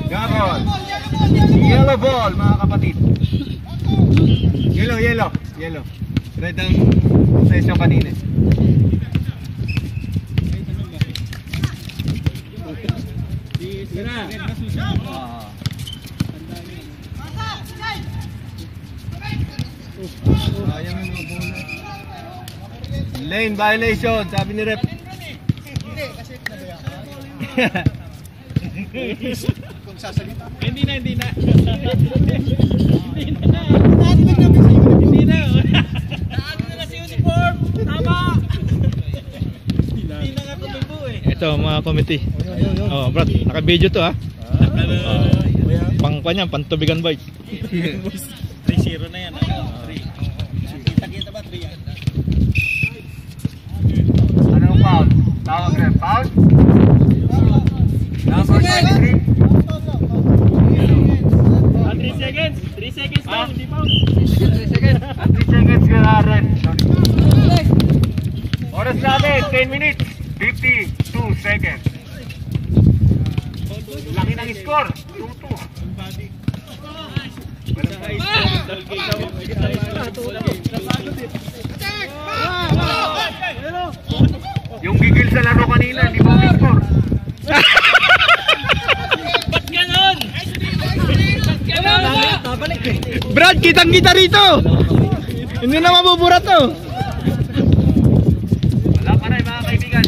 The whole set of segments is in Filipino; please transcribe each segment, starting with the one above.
Gabon. Yellow ball, mga kapatid. Yellow. Red ang session kanina. Lane violation, sabi ni Rep. Kung sasalita. Hindi na. Hindi na. Naano na si uniform. Tama. Hindi na nga tumubo eh. Ito mga committee. Oh, Brad, naka-video to ha. Pang kanya, pantubigan boys. 3-0 na yan. 3. Kita ba 3 yan? Anong foul? Tawag Rep, foul? Number 23. 3 seconds. 3 seconds lang, hindi pa. 3 seconds ka na rin. Oras natin, 10 minutes, 52 seconds. Laki ng score, 2-2. Yung gigil sa laro kanina, hindi ba may score? Ba't ganon? Brad, kitang-kita rito. Hindi na mabubura to. Wala pa rin mga kaibigan.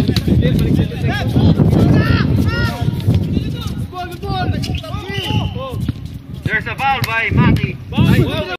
There's a foul by Maki.